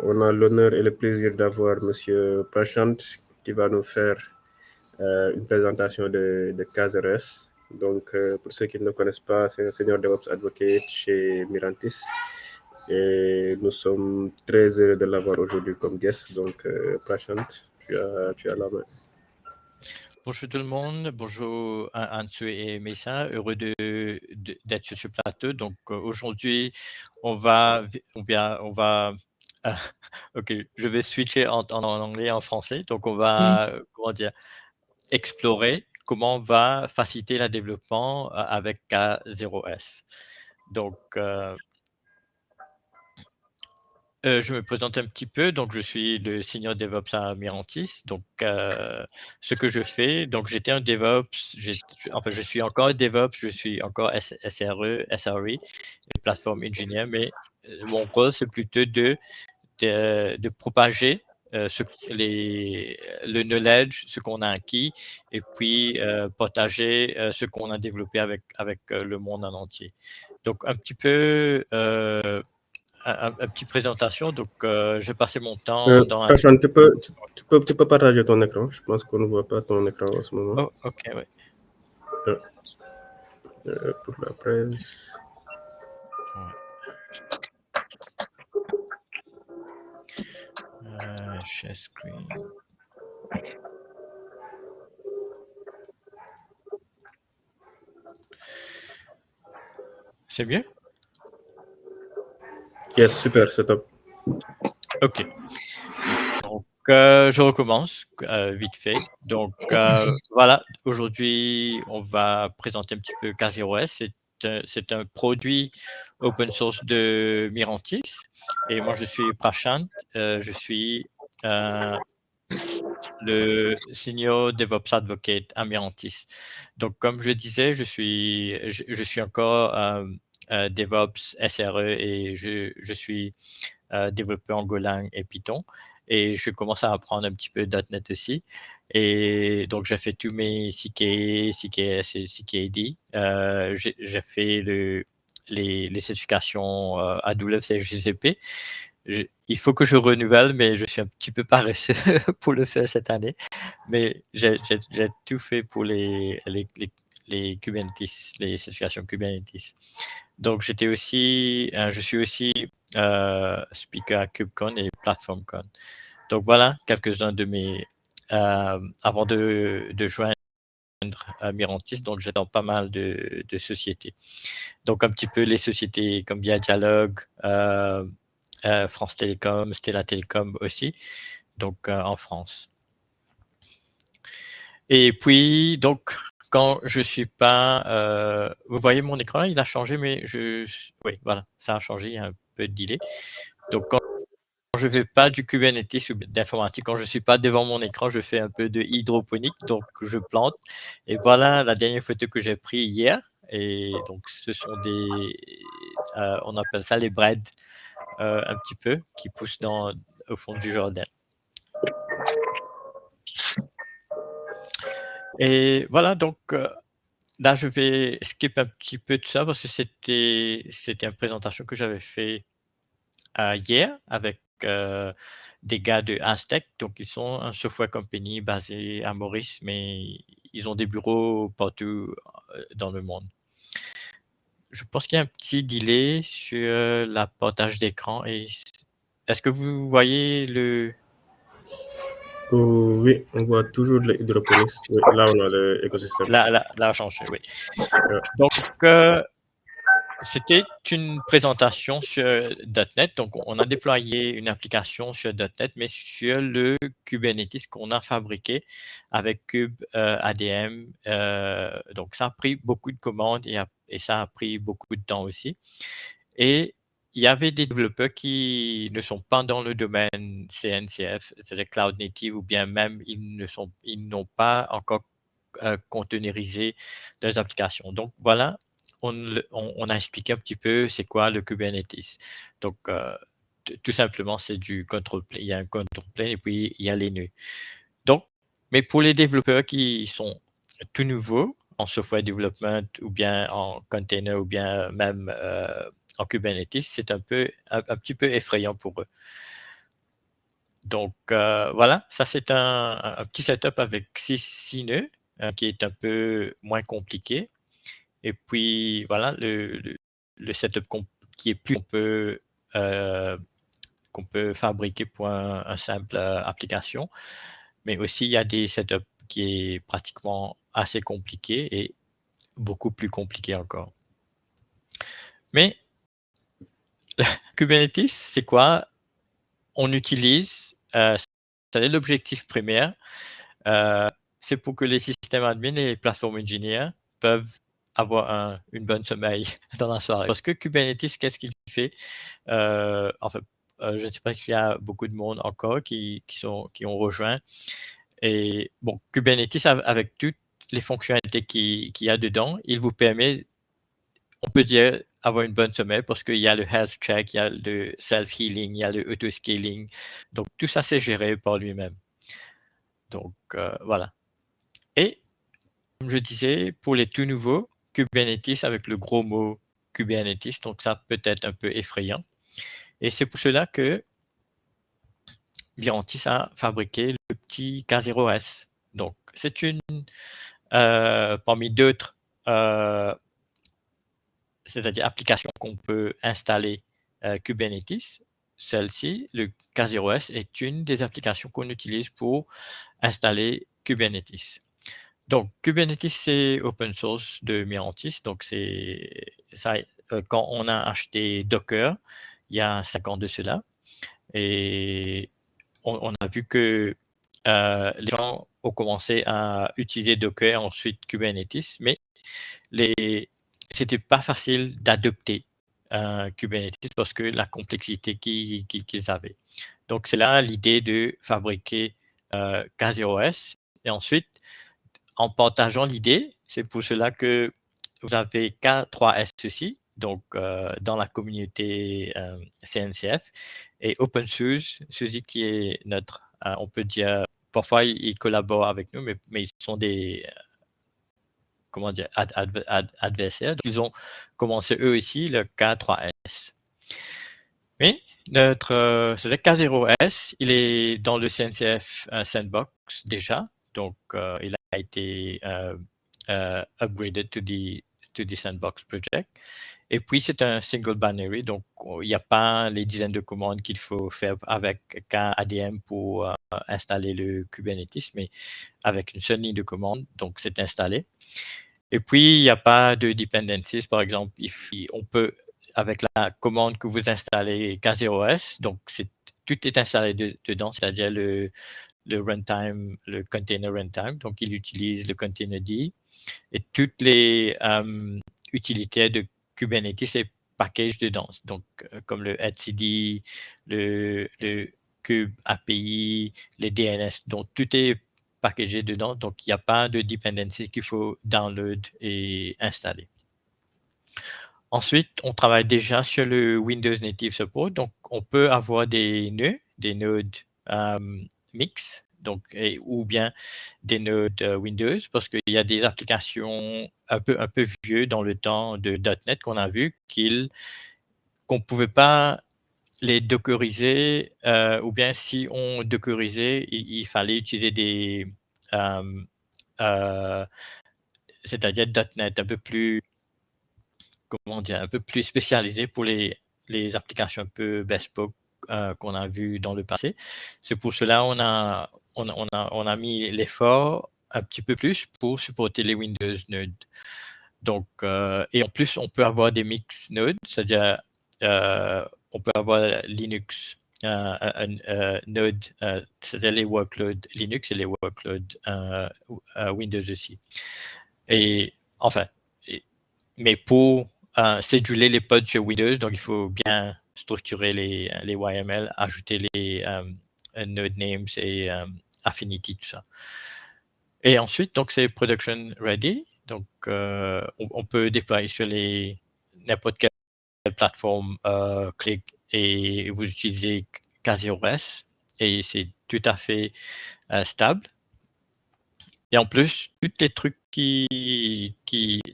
on a l'honneur et le plaisir d'avoir Monsieur Prashant qui va nous faire une présentation de Caseres. Donc, pour ceux qui ne le connaissent pas, c'est un senior DevOps advocate chez Mirantis. Et nous sommes très heureux de l'avoir aujourd'hui comme guest. Donc, Prashant, tu as la main. Bonjour tout le monde, bonjour Ansu et Messa, heureux d'être sur ce plateau. Donc aujourd'hui, on va ok, je vais switcher en anglais et en français. Donc on va, explorer comment on va faciliter le développement avec K0S. Donc, je me présente un petit peu. Donc, je suis le senior DevOps à Mirantis. Donc, ce que je fais, donc j'étais un DevOps, je suis encore un DevOps, je suis encore SRE, SRE, et Platform Engineer, mais mon rôle, c'est plutôt de propager le knowledge, ce qu'on a acquis, et puis partager ce qu'on a développé avec le monde en entier. Donc, un petit peu une petite présentation. Donc, j'ai passé mon temps dans un... Prashant, tu peux partager ton écran. Je pense qu'on ne voit pas ton écran en ce moment. Oh, ok, oui. Pour la presse. Share screen. C'est mieux? Yes, super, c'est top. Ok. Donc, je recommence vite fait. Donc, voilà, aujourd'hui, on va présenter un petit peu K0S. C'est un produit open source de Mirantis. Et moi, je suis Prashant. Je suis le senior DevOps advocate à Mirantis. Donc, comme je disais, je suis encore DevOps SRE et je suis développeur en Golang et Python. Et je commence à apprendre un petit peu .NET aussi. Et donc, j'ai fait tous mes CK, CKS et CKD. J'ai fait les certifications AWS et GCP. Il faut que je renouvelle, mais je suis un petit peu paresseux pour le faire cette année. Mais j'ai tout fait pour les Kubernetes, les certifications Kubernetes. Donc, je suis aussi speaker à KubeCon et PlatformCon. Donc, voilà quelques-uns de mes... avant de joindre Mirantis, donc j'ai dans pas mal de sociétés. Donc, un petit peu les sociétés comme Via Dialogue, France Télécom, Stella Télécom aussi, donc en France. Et puis, donc, quand je suis pas... vous voyez mon écran, il a changé, mais oui, voilà, ça a changé, il y a un peu de delay. Donc, quand je fais pas du Kubernetes ou d'informatique, quand je suis pas devant mon écran, je fais un peu de hydroponique, donc je plante. Et voilà la dernière photo que j'ai prise hier. Et donc, ce sont on appelle ça les breads, un petit peu, qui poussent au fond du jardin. Et voilà, donc là, je vais skip un petit peu tout ça parce que c'était une présentation que j'avais fait hier avec des gars de Aztec. Donc, ils sont un software company basé à Maurice, mais ils ont des bureaux partout dans le monde. Je pense qu'il y a un petit delay sur la partage d'écran. Est-ce que vous voyez le... Oui, on voit toujours l'hydroponie. Oui, là, on a l'écosystème. Là, a changé, oui. Donc, c'était une présentation sur .NET. Donc, on a déployé une application sur .NET, mais sur le Kubernetes qu'on a fabriqué avec Kube ADM. Donc, ça a pris beaucoup de commandes et ça a pris beaucoup de temps aussi. Et il y avait des développeurs qui ne sont pas dans le domaine CNCF, c'est-à-dire Cloud Native, ou bien même ils n'ont pas encore containerisé leurs applications. Donc, voilà, on a expliqué un petit peu c'est quoi le Kubernetes. Donc, tout simplement, c'est du control plane. Il y a un control plane et puis il y a les nœuds. Donc, mais pour les développeurs qui sont tout nouveaux en software development ou bien en container ou bien même en Kubernetes, c'est un petit peu effrayant pour eux. Donc voilà, ça c'est un petit setup avec 6 nœuds qui est un peu moins compliqué. Et puis voilà, le setup qui est plus qu'on peut fabriquer pour un simple application. Mais aussi, il y a des setups qui est pratiquement assez compliqué et beaucoup plus compliqué encore. Mais Kubernetes, c'est quoi? On utilise, c'est l'objectif primaire, c'est pour que les systèmes admin et les plateformes ingénieurs peuvent avoir une bonne sommeil dans la soirée. Parce que Kubernetes, qu'est-ce qu'il fait? Enfin, je ne sais pas s'il y a beaucoup de monde encore qui ont rejoint. Et bon, Kubernetes, avec toutes les fonctionnalités qu'il y a dedans, il vous permet, on peut dire, avoir une bonne sommeil parce qu'il y a le health check, il y a le self-healing, il y a le auto-scaling. Donc, tout ça, c'est géré par lui-même. Donc, voilà. Et, comme je disais, pour les tout nouveaux, Kubernetes avec le gros mot Kubernetes, donc ça peut être un peu effrayant. Et c'est pour cela que Mirantis a fabriqué le petit K0S. Donc, c'est parmi d'autres, c'est-à-dire applications qu'on peut installer Kubernetes. Celle-ci, le K0S, est une des applications qu'on utilise pour installer Kubernetes. Donc, Kubernetes, c'est open source de Mirantis. Donc, c'est ça. Quand on a acheté Docker, il y a 5 ans de cela, et on a vu que les gens ont commencé à utiliser Docker, ensuite Kubernetes, mais c'était pas facile d'adopter Kubernetes parce que la complexité qu'ils avaient. Donc, c'est là l'idée de fabriquer K0S. Et ensuite, en partageant l'idée, c'est pour cela que vous avez K3S aussi, donc dans la communauté CNCF, et OpenSUSE, Suzy qui est notre, on peut dire, parfois ils collaborent avec nous, mais ils sont des, comment dire, adversaires. Donc, ils ont commencé eux aussi le K3S. Mais c'est le K0S, il est dans le CNCF Sandbox déjà, donc il a été upgraded to the Sandbox project. Et puis c'est un single binary, donc il n'y a pas les dizaines de commandes qu'il faut faire avec KADM pour installer le Kubernetes, mais avec une seule ligne de commande, donc c'est installé. Et puis il n'y a pas de dependencies, par exemple, on peut avec la commande que vous installez K0S, donc tout est installé dedans, c'est-à-dire le runtime, le container runtime, donc il utilise le containerd et toutes les utilitaires de Kubernetes c'est package dedans, donc comme le etcd, le kube API, les DNS, donc tout est packagé dedans, donc il n'y a pas de dependency qu'il faut download et installer. Ensuite, on travaille déjà sur le Windows Native Support. Donc, on peut avoir des nodes mix, donc, ou bien des nodes Windows, parce qu'il y a des applications un peu vieux dans le temps de .NET qu'on a vu qu'on ne pouvait pas les dockeriser, ou bien si on dockerisait, il fallait utiliser des, c'est-à-dire .NET un peu plus, comment dire, un peu plus spécialisé pour les applications un peu bespoke qu'on a vu dans le passé. C'est pour cela on a mis l'effort un petit peu plus pour supporter les Windows nodes. Donc, et en plus, on peut avoir des mix nodes, c'est-à-dire on peut avoir Linux, node, c'est-à-dire les workloads Linux et les workloads Windows aussi. Et enfin, mais pour céduler les pods sur Windows, donc il faut bien structurer les YML, ajouter les node names et affinity, tout ça. Et ensuite, donc c'est production ready. Donc, on peut déployer sur n'importe quelle plateforme click et vous utilisez K0S et c'est tout à fait stable. Et en plus, tous les trucs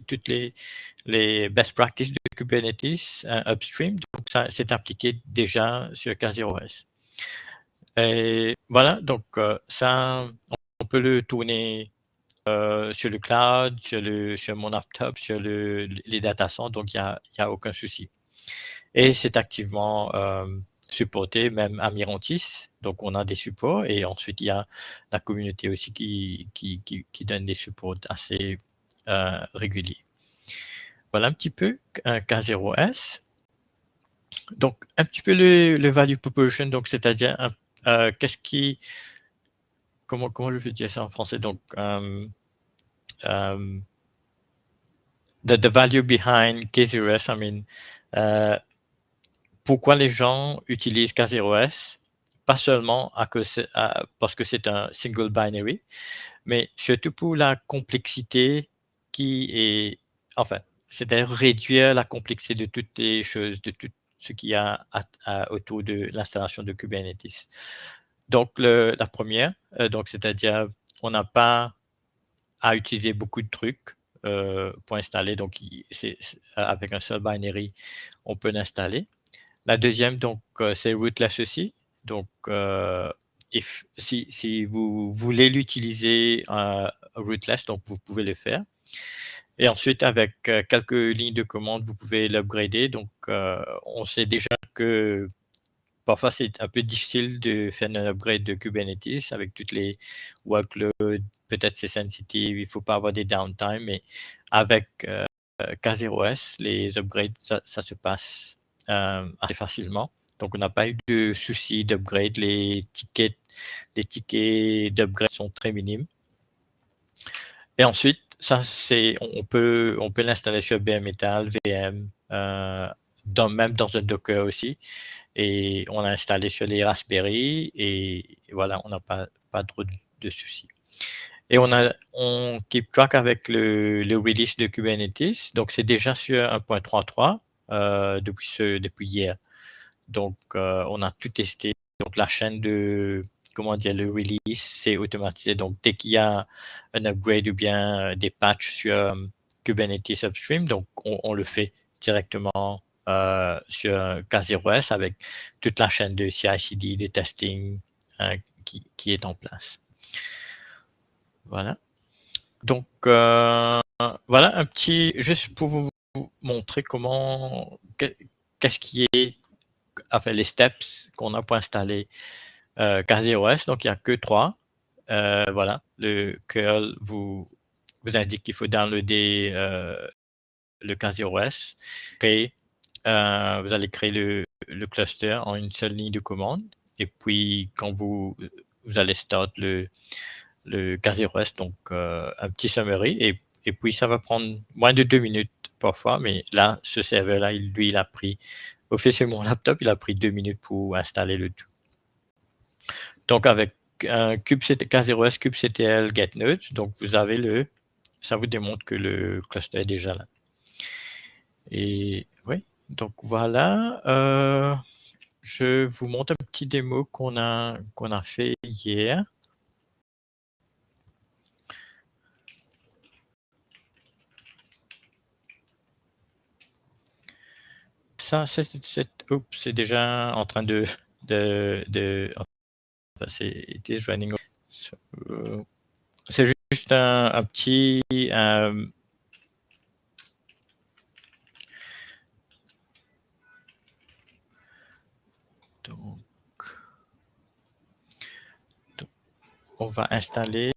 toutes les best practices de Kubernetes upstream, donc ça c'est appliqué déjà sur K0S. Et voilà, donc ça, on peut le tourner sur le cloud, sur mon laptop, sur les data centers, donc il y a aucun souci. Et c'est activement supporté, même à Mirantis, donc on a des supports, et ensuite il y a la communauté aussi qui donne des supports assez réguliers. Voilà un petit peu un K0S. Donc un petit peu le value proposition, donc c'est-à-dire qu'est-ce qui, comment je vais dire ça en français, donc um, the value behind K0S, I mean, pourquoi les gens utilisent K0S? Pas seulement parce que c'est un single binary, mais surtout pour la complexité qui est, enfin, c'est-à-dire réduire la complexité de toutes les choses, de tout ce qu'il y a autour de l'installation de Kubernetes. Donc, la première, donc c'est-à-dire, on n'a pas à utiliser beaucoup de trucs pour installer. Donc, avec un seul binary, on peut l'installer. La deuxième, donc, c'est rootless aussi. Donc, si vous voulez l'utiliser rootless, donc vous pouvez le faire. Et ensuite, avec quelques lignes de commande, vous pouvez l'upgrader. Donc, on sait déjà que parfois, c'est un peu difficile de faire un upgrade de Kubernetes avec toutes les workloads. Peut-être c'est sensitive, il ne faut pas avoir des downtime, mais avec K0S, les upgrades, ça se passe assez facilement. Donc, on n'a pas eu de souci d'upgrade. Les tickets d'upgrade sont très minimes. Et ensuite, ça, on peut l'installer sur bare metal, VM, même dans un Docker aussi. Et on l'a installé sur les Raspberry et voilà, on n'a pas trop de soucis. Et on keep track avec le release de Kubernetes. Donc, c'est déjà sur 1.3.3 depuis hier. Donc, on a tout testé. Donc, la chaîne le release, c'est automatisé. Donc, dès qu'il y a un upgrade ou bien des patchs sur Kubernetes Upstream, donc on le fait directement sur K0S avec toute la chaîne de CI/CD, de testing qui est en place. Voilà. Donc, voilà un petit, juste pour vous montrer qu'est-ce qui est, enfin, les steps qu'on a pour installer K0S. Donc, il n'y a que 3. Voilà, le curl vous indique qu'il faut downloader le K0S. Vous allez créer le cluster en une seule ligne de commande. Et puis, quand vous allez start le K0S, donc un petit summary. Et puis, ça va prendre moins de 2 minutes parfois. Mais là, ce serveur-là, il a pris, au fait, sur mon laptop, il a pris 2 minutes pour installer le tout. Donc, avec un K0S kubectl getNodes, donc vous avez ça vous démontre que le cluster est déjà là. Et oui, donc voilà, je vous montre un petit démo qu'on a fait hier. Ça, c'est déjà en train it is running. C'est juste un petit donc, on va installer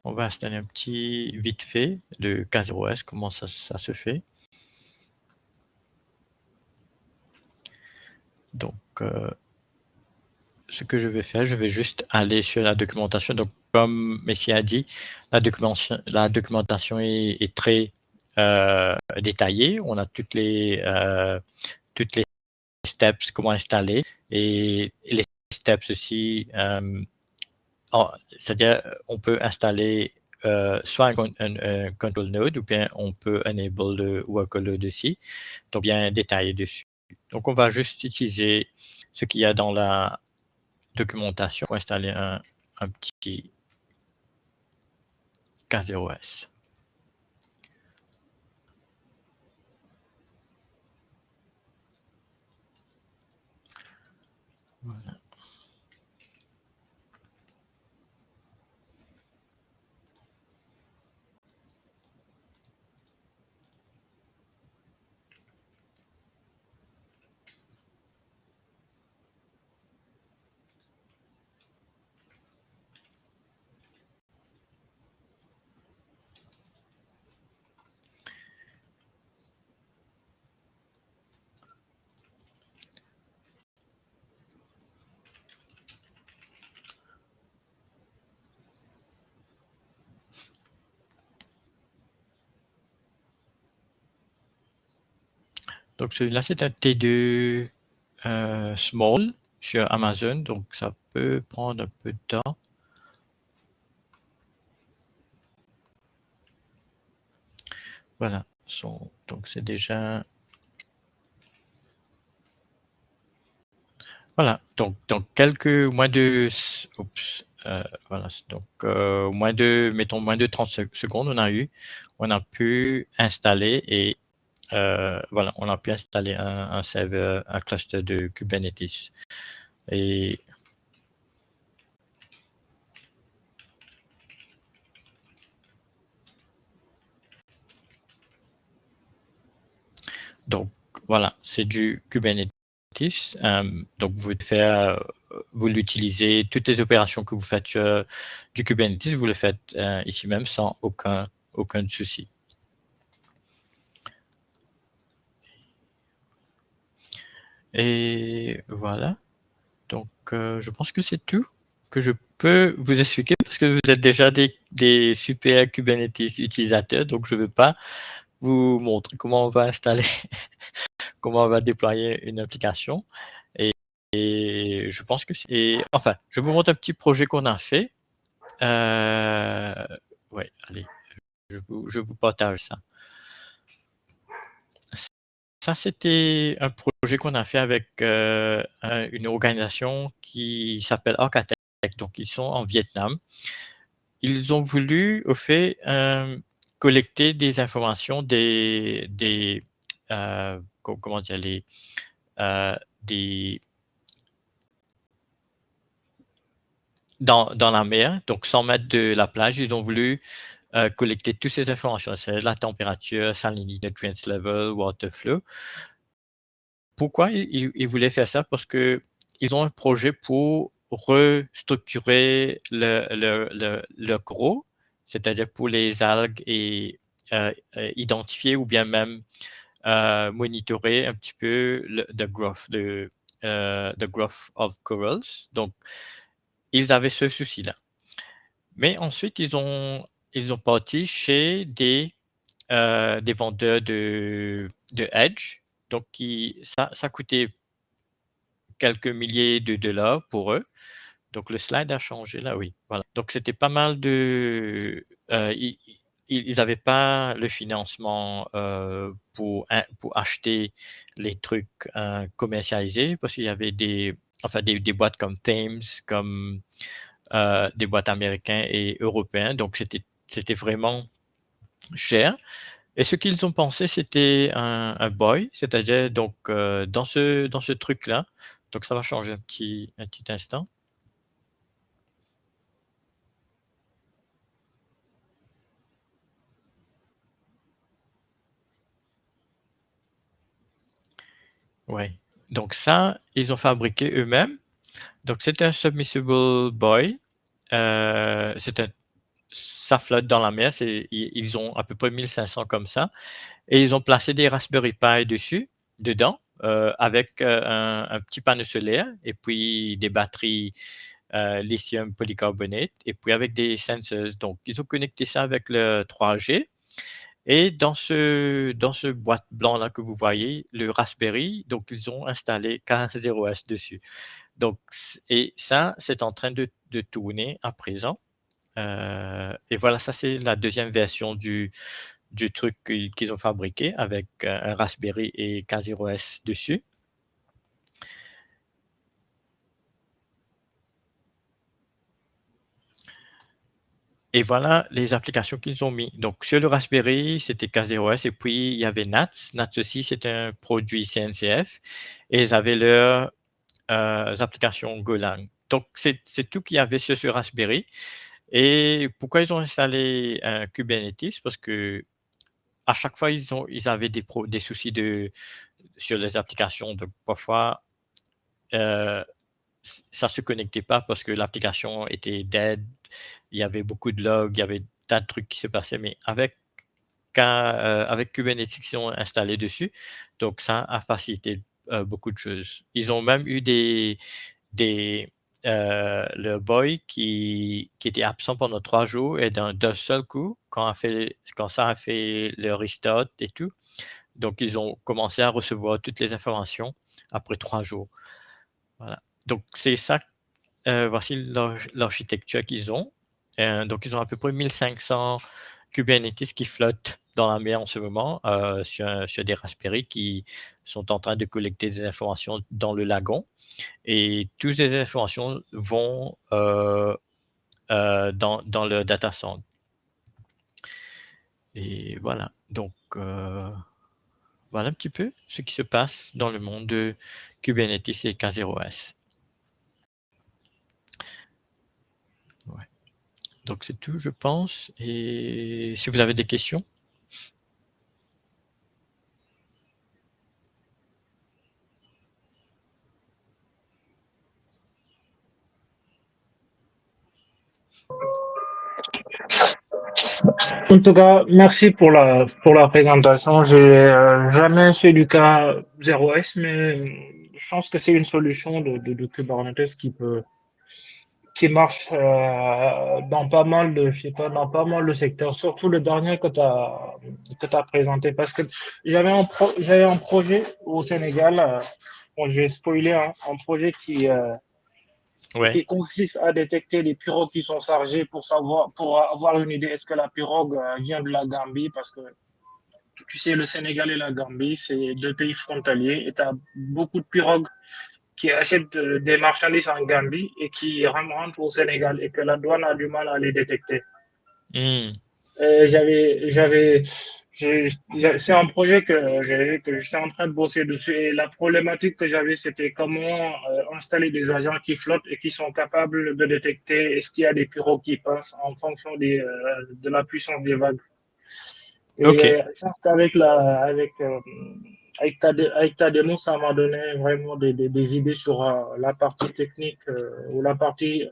un petit vite fait le K0S, comment ça se fait. Donc, ce que je vais faire, je vais juste aller sur la documentation. Donc, comme Messi a dit, la documentation est très détaillée. On a toutes les steps, comment installer, et les steps aussi. C'est-à-dire, on peut installer soit un control node ou bien on peut enable le workload aussi, donc bien détaillé dessus. Donc, on va juste utiliser ce qu'il y a dans la documentation pour installer un petit K0S. Voilà. Donc celui-là, c'est un T2 small sur Amazon, donc ça peut prendre un peu de temps. Voilà, donc c'est déjà... Voilà, donc quelques moins de... Oups, voilà, donc mettons moins de 30 secondes, on a pu installer et voilà, on a pu installer un serveur, un cluster de Kubernetes. Et donc voilà, c'est du Kubernetes. Donc vous l'utilisez, toutes les opérations que vous faites sur du Kubernetes, vous le faites ici même sans aucun souci. Et voilà. Donc, je pense que c'est tout que je peux vous expliquer parce que vous êtes déjà des super Kubernetes utilisateurs. Donc, je ne veux pas vous montrer comment on va installer, comment on va déployer une application. Et je pense que c'est... Enfin, je vous montre un petit projet qu'on a fait. Ouais, allez, je vous partage ça. Ça, c'était un projet qu'on a fait avec une organisation qui s'appelle Arcatech. Donc, ils sont en Vietnam. Ils ont voulu, au fait, collecter des informations comment dire, dans la mer, donc 100 mètres de la plage, ils ont voulu collecter toutes ces informations, c'est la température, salinity, nutrients level, water flow. Pourquoi ils voulaient faire ça? Parce que ils ont un projet pour restructurer le gros, c'est-à-dire pour les algues et identifier ou bien même monitorer un petit peu the growth of corals. Donc, ils avaient ce souci-là. Mais ensuite, ils ont parti chez des vendeurs de Edge. Donc, ça coûtait quelques milliers de dollars pour eux. Donc, le slide a changé là, oui. Voilà. Donc, c'était pas mal de... ils n'avaient pas le financement pour acheter les trucs commercialisés parce qu'il y avait des boîtes comme Thames, comme des boîtes américaines et européennes. Donc, c'était vraiment cher. Et ce qu'ils ont pensé, c'était un boy, c'est-à-dire donc dans ce truc-là. Donc, ça va changer un petit instant. Ouais. Donc ça, ils ont fabriqué eux-mêmes. Donc c'est un submersible buoy. Ça flotte dans la mer. Ils ont à peu près 1500 comme ça. Et ils ont placé des Raspberry Pi dedans, avec un petit panneau solaire et puis des batteries lithium polycarbonate et puis avec des sensors. Donc ils ont connecté ça avec le 3G. Et dans ce boîte blanc-là que vous voyez, le Raspberry, donc ils ont installé K0S dessus. Donc et ça, c'est en train de tourner à présent. Et voilà, ça, c'est la deuxième version du truc qu'ils ont fabriqué avec, un Raspberry et K0S dessus. Et voilà les applications qu'ils ont mis. Donc sur le Raspberry, c'était K0S et puis il y avait NATS. NATS aussi, c'est un produit CNCF et ils avaient leur applications Golang. Donc, c'est tout qu'il y avait sur ce Raspberry. Et pourquoi ils ont installé Kubernetes? Parce que à chaque fois, ils avaient des soucis sur les applications. Donc, parfois, euh, ça ne se connectait pas parce que l'application était dead. Il y avait beaucoup de logs, il y avait tas de trucs qui se passaient. Mais avec Kubernetes qui sont installés dessus, donc ça a facilité beaucoup de choses. Ils ont même eu le boy qui était absent pendant 3 jours et d'un seul coup, quand ça a fait le restart et tout, donc ils ont commencé à recevoir toutes les informations après 3 jours. Voilà. Donc c'est ça, voici l'architecture qu'ils ont. Donc ils ont à peu près 1500 Kubernetes qui flottent dans la mer en ce moment sur des Raspberry qui sont en train de collecter des informations dans le lagon. Et toutes ces informations vont dans le data center. Et voilà. Donc, voilà un petit peu ce qui se passe dans le monde de Kubernetes et K0S. Ouais. Donc, c'est tout, je pense. Et si vous avez des questions. En tout cas, merci pour la présentation. J'ai jamais fait du cas 0S, mais je pense que c'est une solution de Kubernetes qui marche dans pas mal de, je sais pas, dans pas mal de secteurs, surtout le dernier que t'as présenté. Parce que j'avais un projet au Sénégal, bon, je vais spoiler, hein, un projet Ouais. qui consiste à détecter les pirogues qui sont chargées pour avoir une idée, est-ce que la pirogue vient de la Gambie, parce que tu sais, le Sénégal et la Gambie, c'est deux pays frontaliers, et tu as beaucoup de pirogues qui achètent des marchandises en Gambie et qui rentrent au Sénégal et que la douane a du mal à les détecter. Mmh. C'est un projet que j'étais en train de bosser dessus et la problématique que j'avais, c'était comment installer des agents qui flottent et qui sont capables de détecter est-ce qu'il y a des pirogues qui passent en fonction de la puissance des vagues. Et OK. ça, c'était avec ta démo, ça m'a donné vraiment des idées sur la partie technique ou la partie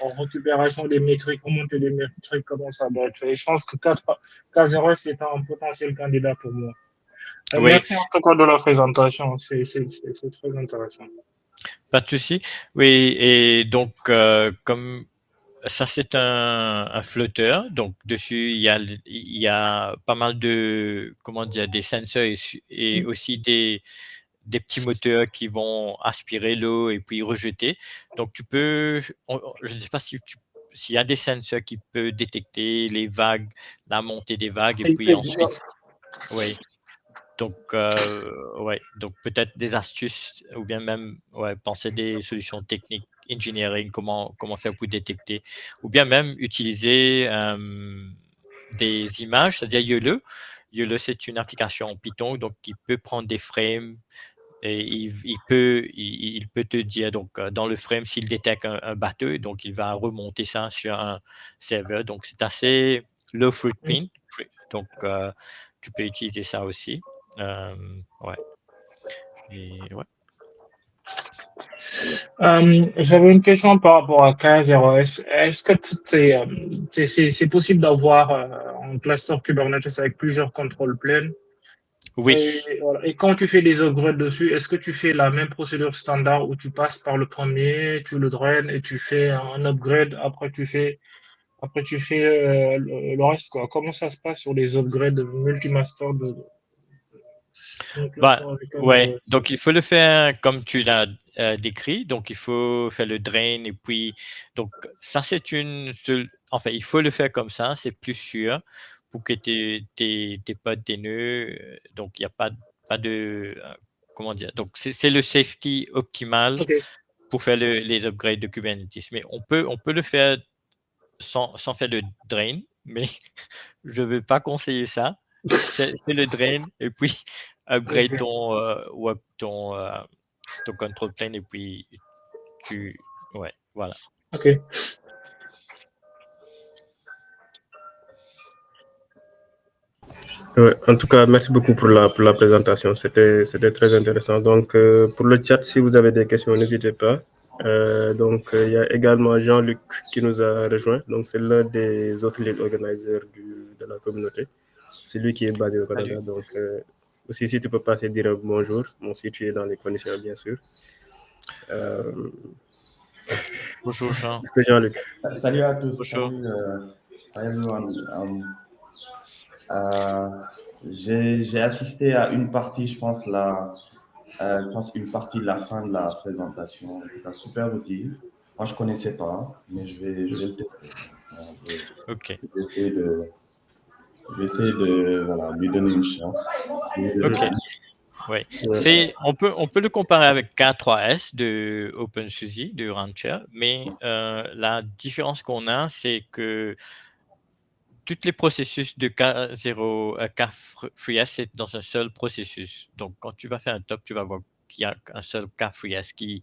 en récupération des métriques, remonter des métriques, comment ça doit être fait. Et je pense que K0 c'est un potentiel candidat pour moi. Oui, Merci en tout cas de la présentation, c'est très intéressant. pas de souci. Oui, et donc, comme ça, c'est un flotteur. Donc, dessus, il y a pas mal de, comment dire, des sensors et aussi des petits moteurs qui vont aspirer l'eau et puis rejeter. Donc, je ne sais pas s'il y a des sensors qui peuvent détecter les vagues, la montée des vagues et puis ensuite, oui. Donc, ouais, donc peut-être des astuces ou bien même penser des solutions techniques, engineering, comment faire pour détecter, ou bien même utiliser des images, c'est-à-dire YOLO. YOLO, c'est une application en Python donc qui peut prendre des frames et il peut te dire donc dans le frame s'il détecte un bateau, donc il va remonter ça sur un serveur. Donc c'est assez low footprint, donc tu peux utiliser ça aussi. Ouais. Et ouais. J'avais une question par rapport à K0S. Est-ce que c'est possible d'avoir un cluster Kubernetes avec plusieurs contrôles planes? Oui. Voilà. Et quand tu fais des upgrades dessus, est-ce que tu fais la même procédure standard où tu passes par le premier, tu le draines et tu fais un upgrade, après tu fais le reste, quoi. Comment ça se passe sur les upgrades multimaster de Bah, cluster avec ouais. K0S? Donc il faut le faire comme tu l'as décrit. Donc il faut faire le drain et puis donc ça c'est une seule. Enfin, il faut le faire comme ça, c'est plus sûr pour que tes pods, tes nœuds. Donc il n'y a pas de comment dire. Donc c'est le safety optimal Ok. pour faire les upgrades de Kubernetes. Mais on peut le faire sans faire le drain, mais je ne vais pas conseiller ça. Fais le drain et puis upgrade Ok. ton ton control plane et puis ouais, voilà. Ok. Ouais, en tout cas, merci beaucoup pour la présentation. C'était très intéressant. Donc, pour le chat, si vous avez des questions, n'hésitez pas. Donc, il y a également Jean-Luc qui nous a rejoint. Donc, c'est l'un des autres lead organizers de la communauté. C'est lui qui est basé au Canada. Salut. Donc, aussi, si tu peux passer dire un bonjour, bon, si tu es dans les conditions, bien sûr. Bonjour Jean. C'est Jean-Luc. Salut à tous. Bonjour. Salut, hi everyone. J'ai assisté à une partie, je pense une partie de la fin de la présentation. C'est un super outil. Moi, je connaissais pas, mais je vais le tester. Ok. Je vais essayer de voilà, lui donner une chance. Ok. Oui. On peut le comparer avec K3S de OpenSUSE, de Rancher, mais la différence qu'on a, c'est que tous les processus de K3S, c'est dans un seul processus. Donc, quand tu vas faire un top, tu vas voir qu'il y a un seul K3S qui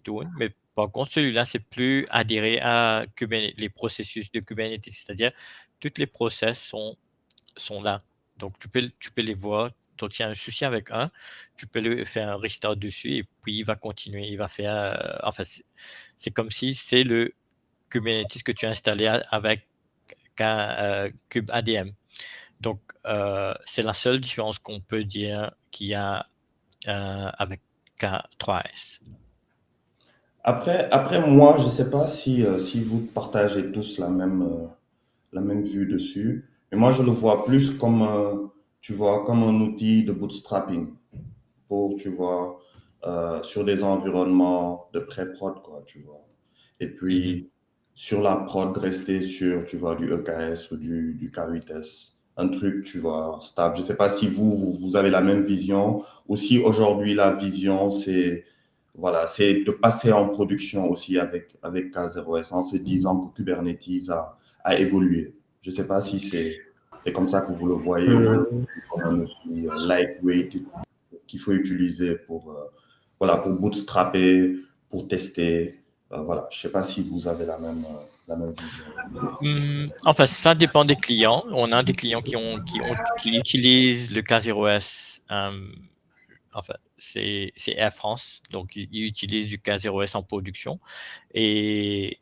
tourne. Mais par contre, celui-là, c'est plus adhéré à les processus de Kubernetes. C'est-à-dire, tous les process sont là. Donc, tu peux les voir. Donc, s'il y a un souci avec un, tu peux le faire un restart dessus et puis il va continuer. Il va faire. Enfin, c'est comme si c'est le Kubernetes que tu as installé avec KubeADM. Donc, c'est la seule différence qu'on peut dire qu'il y a avec K3S. Après moi, je ne sais pas si vous partagez tous la même vue dessus. Mais moi, je le vois plus comme, tu vois, comme un outil de bootstrapping pour, tu vois, sur des environnements de pré-prod, quoi, tu vois. Et puis, sur la prod, rester sur, tu vois, du EKS ou du K8S. Un truc, tu vois, stable. Je ne sais pas si vous avez la même vision ou si aujourd'hui, la vision, c'est de passer en production aussi avec K0S en se disant que Kubernetes a évolué. Je ne sais pas si c'est comme ça que vous le voyez aujourd'hui, comme un outil lightweight qu'il faut utiliser pour bootstrapper, pour tester. Voilà, je ne sais pas si vous avez la même vision. Enfin, ça dépend des clients. On a des clients qui utilisent le K0S. Enfin, c'est Air France, donc ils utilisent du K0S en production. Et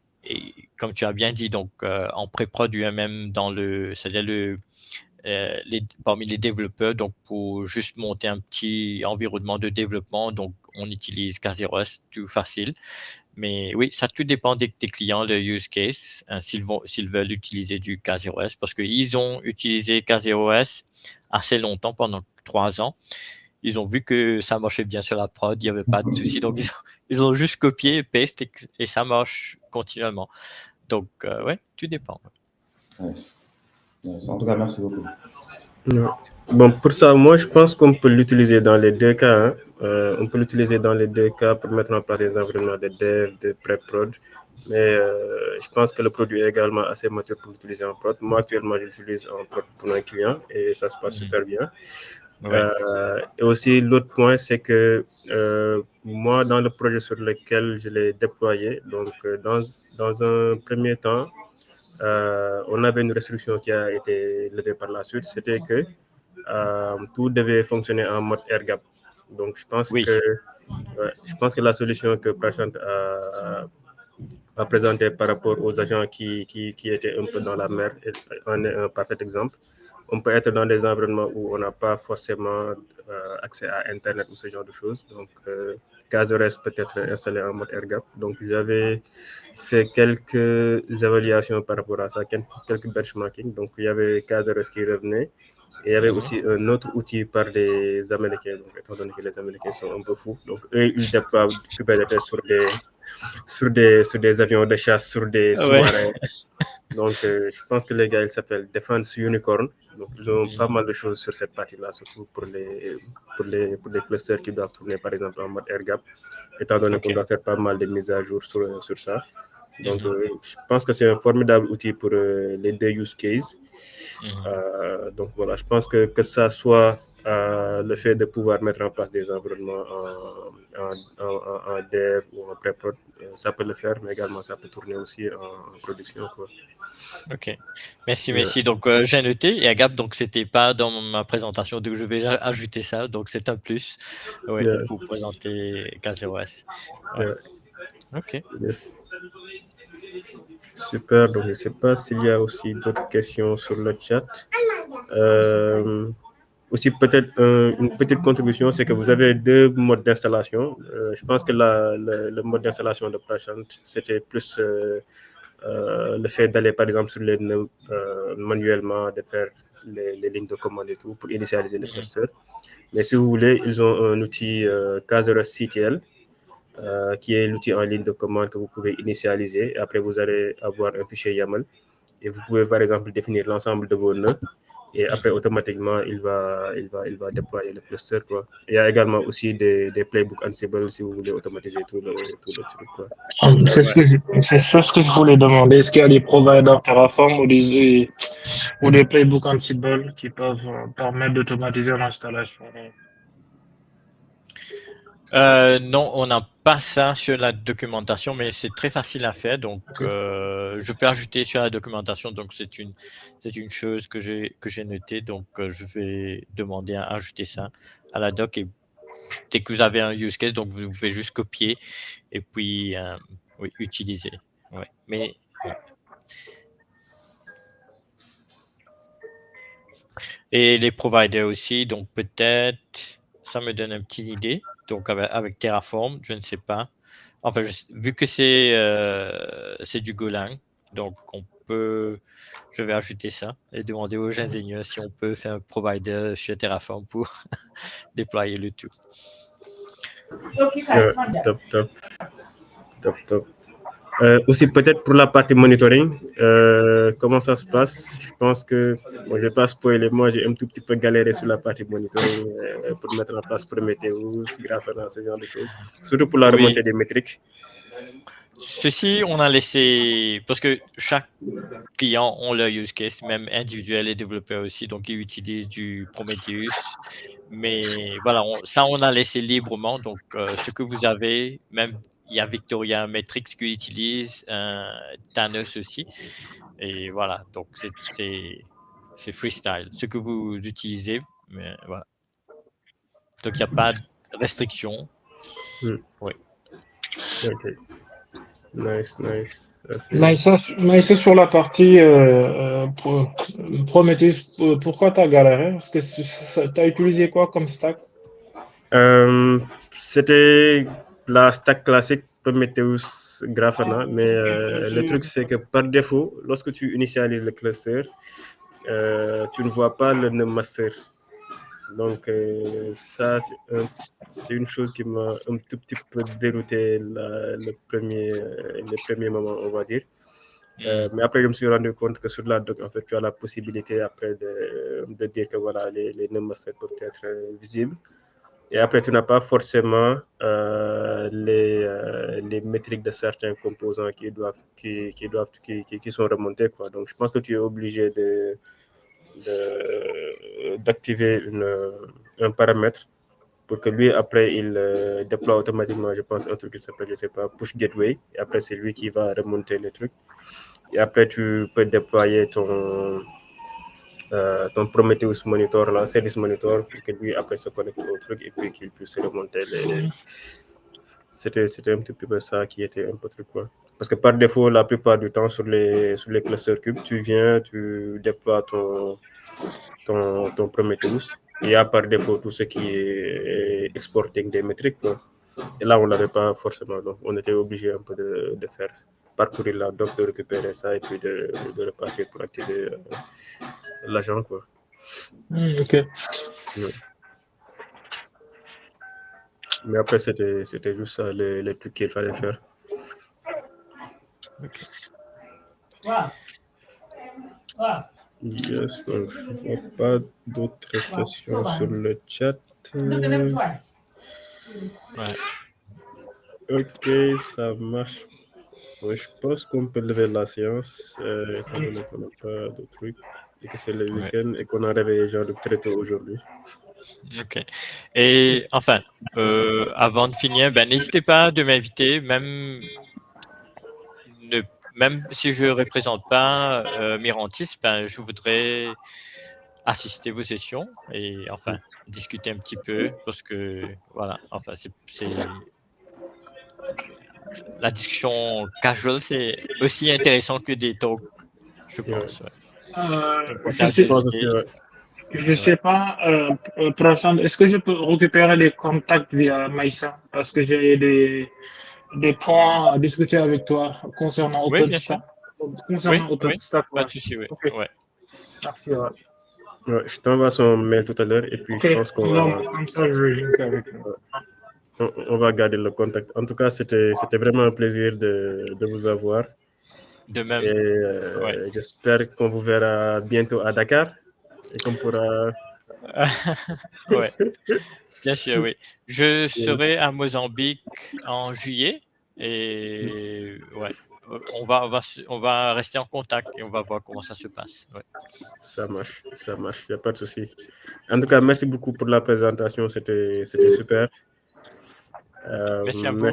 comme tu as bien dit, donc en pré-prod même c'est-à-dire parmi les développeurs, donc pour juste monter un petit environnement de développement, donc on utilise K0S, tout facile. Mais oui, ça tout dépend des clients, le use case, s'ils veulent utiliser du K0S, parce qu'ils ont utilisé K0S assez longtemps, pendant 3 ans. Ils ont vu que ça marchait bien sur la prod, il n'y avait pas de souci. Donc, ils ont juste copié et pasté et ça marche continuellement. Donc, ouais, tout dépend. Nice. En tout cas, merci beaucoup. Bon, pour ça, moi, je pense qu'on peut l'utiliser dans les deux cas. On peut l'utiliser dans les deux cas pour mettre en place des environnements de dev, de pré-prod. Mais je pense que le produit est également assez mature pour l'utiliser en prod. Moi, actuellement, je l'utilise en prod pour un client et ça se passe super bien. Ouais. Et aussi, l'autre point, c'est que moi, dans le projet sur lequel je l'ai déployé, donc dans un premier temps, on avait une restriction qui a été levée par la suite, c'était que tout devait fonctionner en mode air-gap. Donc, je pense que la solution que Prashant a présentée par rapport aux agents qui étaient un peu dans la mer en est un parfait exemple. On peut être dans des environnements où on n'a pas forcément accès à Internet ou ce genre de choses. Donc, K0S peut être installé en mode air-gap. Donc, j'avais fait quelques évaluations par rapport à ça, quelques benchmarking. Donc, il y avait K0S qui revenait. Et il y avait aussi un autre outil par les Américains, donc, étant donné que les Américains sont un peu fous. Donc, eux, ils déploient Kubernetes sur des avions de chasse, sur des sous-marins. Ouais. Donc, je pense que les gars, ils s'appellent Defense Unicorn. Donc, ils ont pas mal de choses sur cette partie-là, surtout pour les clusters qui doivent tourner, par exemple, en mode air-gap, étant donné qu'on doit faire pas mal de mises à jour sur ça. Donc, je pense que c'est un formidable outil pour les deux use cases. Donc, voilà, je pense que ça soit le fait de pouvoir mettre en place des environnements en dev ou en pré-prod, ça peut le faire, mais également ça peut tourner aussi en production, quoi. Ok, merci. Donc, j'ai noté. Et Agap, donc, c'était pas dans ma présentation, donc je vais ajouter ça. Donc, c'est un plus, ouais, Yeah. pour présenter K0S. Ouais. Yeah. Ok. Yes. Super. Donc, je ne sais pas s'il y a aussi d'autres questions sur le chat. Aussi, peut-être une petite contribution, c'est que vous avez deux modes d'installation. Je pense que le mode d'installation de Prashant, c'était plus le fait d'aller, par exemple, sur les nœuds manuellement, de faire les lignes de commande et tout pour initialiser le cluster. Mais si vous voulez, ils ont un outil K0S CTL, qui est l'outil en ligne de commande que vous pouvez initialiser. Et après, vous allez avoir un fichier YAML. Et vous pouvez, par exemple, définir l'ensemble de vos nœuds. Et après, automatiquement, il va déployer le cluster, quoi. Il y a également aussi des playbooks Ansible si vous voulez automatiser tout le truc, quoi. C'est ce que je voulais demander. Est-ce qu'il y a des providers Terraform ou des playbooks Ansible qui peuvent permettre d'automatiser l'installation? Non, on n'a pas ça sur la documentation, mais c'est très facile à faire. Donc, je peux ajouter sur la documentation. Donc, c'est une chose que j'ai notée. Donc, je vais demander à ajouter ça à la doc. Et dès que vous avez un use case, donc vous pouvez juste copier et puis oui, utiliser. Ouais. Mais ouais. Et les providers aussi. Donc, peut-être ça me donne une petite idée. Donc, avec Terraform, je ne sais pas. Enfin, vu que c'est du Golang, donc je vais ajouter ça et demander aux ingénieurs si on peut faire un provider chez Terraform pour déployer le tout. Top. Aussi, peut-être pour la partie monitoring, comment ça se passe? Je pense que, bon, je ne vais pas spoiler, moi j'ai un tout petit peu galéré sur la partie monitoring pour mettre en place Prometheus, Grafana, ce genre de choses. Surtout pour la remontée des métriques. Ceci, on a laissé, parce que chaque client ont leur use case, même individuel et développeurs aussi, donc ils utilisent du Prometheus. Mais voilà, on a laissé librement. Donc, ce que vous avez, même il y a Victoria Metrics qui utilise, Thanos aussi. Et voilà, donc c'est freestyle, ce que vous utilisez. Mais voilà. Donc, il n'y a pas de restriction. Oui. Ok. Nice. Mais ça sur la partie Prometheus, pourquoi tu as galéré? Parce que tu as utilisé quoi comme stack? C'était la stack classique Prometheus Grafana, mais le truc c'est que par défaut, lorsque tu initialises le cluster, tu ne vois pas le nœud master. Donc ça, c'est une chose qui m'a un tout petit peu dérouté les premiers moments, on va dire. Mais après, je me suis rendu compte que sur la doc, en fait, tu as la possibilité après de dire que voilà, les nœuds master peuvent être visibles. Et après, tu n'as pas forcément les métriques de certains composants qui sont remontés, quoi. Donc, je pense que tu es obligé d'activer un paramètre pour que lui, après, il déploie automatiquement, je pense, un truc qui s'appelle, je sais pas, push gateway. Et après, c'est lui qui va remonter les trucs. Et après, tu peux déployer ton Prometheus Monitor, là, Service Monitor, pour que lui, après, se connecte au truc et puis qu'il puisse remonter les... C'était un petit peu ça qui était un peu truc, quoi. Parce que par défaut, la plupart du temps, sur les clusters cubes, tu viens, tu déploies ton Prometheus. Il y a par défaut tout ce qui est exporting des métriques, quoi. Et là, on ne l'avait pas forcément. Donc, on était obligé un peu de faire parcourir la doc, de récupérer ça et puis de repartir pour activer l'agent, quoi. Ok. Ouais. Mais après, c'était juste ça, les trucs qu'il fallait faire. Ok. Yes, donc je ne vois pas d'autres questions sur le chat. Ouais. Ok, ça marche. Ouais, je pense qu'on peut lever la séance, étant donné qu'on n'a pas de trucs et que c'est le week-end et qu'on a réveillé genre très tôt aujourd'hui. Ok. Et enfin, avant de finir, n'hésitez pas de m'inviter, même si je ne représente pas Mirantis, je voudrais assister vos sessions et enfin discuter un petit peu parce que voilà, enfin c'est la discussion casual, c'est aussi intéressant que des talks, je pense. Ouais. Donc, Je pense aussi, ouais. Je sais pas, Prashant, est-ce que je peux récupérer les contacts via Maïssa? Parce que j'ai des points à discuter avec toi concernant Oui, bien sûr. Concernant Oui, OpenStack, pas ouais. de souci, oui. Ok. Ouais. Merci, ouais. Ouais, je t'envoie son mail tout à l'heure et puis Ok, je pense qu'on va, comme ça, je link avec lui. on va garder le contact. En tout cas, c'était vraiment un plaisir de vous avoir. De même. Et j'espère qu'on vous verra bientôt à Dakar et qu'on pourra. Ouais, bien sûr, oui. Je serai à Mozambique en juillet et ouais, on va rester en contact et on va voir comment ça se passe. Ouais. Ça marche, il n'y a pas de souci. En tout cas, merci beaucoup pour la présentation, c'était super. Merci à vous.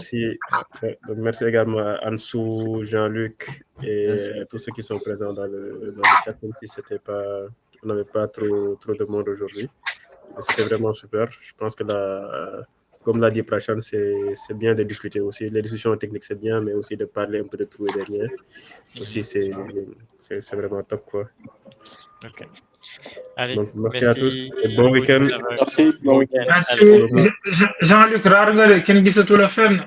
Merci également à Ansou, Jean-Luc et tous ceux qui sont présents dans le chat, même si on n'avait pas trop de monde aujourd'hui. C'était vraiment super. Je pense que comme l'a dit Prashant, c'est bien de discuter aussi. Les discussions techniques, c'est bien, mais aussi de parler un peu de tout et de rien. Aussi, c'est vraiment top, quoi. Ok. Allez, donc, merci à tous et bon week-end. Merci. Bon week-end. Merci. Jean-Luc, rare, qui ne tout la fin.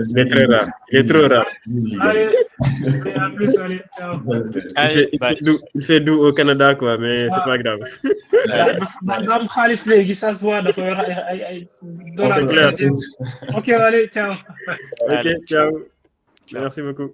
Il est très rare. Il est trop rare. Allez, à plus, allez, ciao. Il fait doux au Canada, quoi, mais c'est pas grave. Dame Khalis léegi ça se voit dafa yor ay C'est clair. Ok, allez, ciao. Ok, ciao. Merci beaucoup.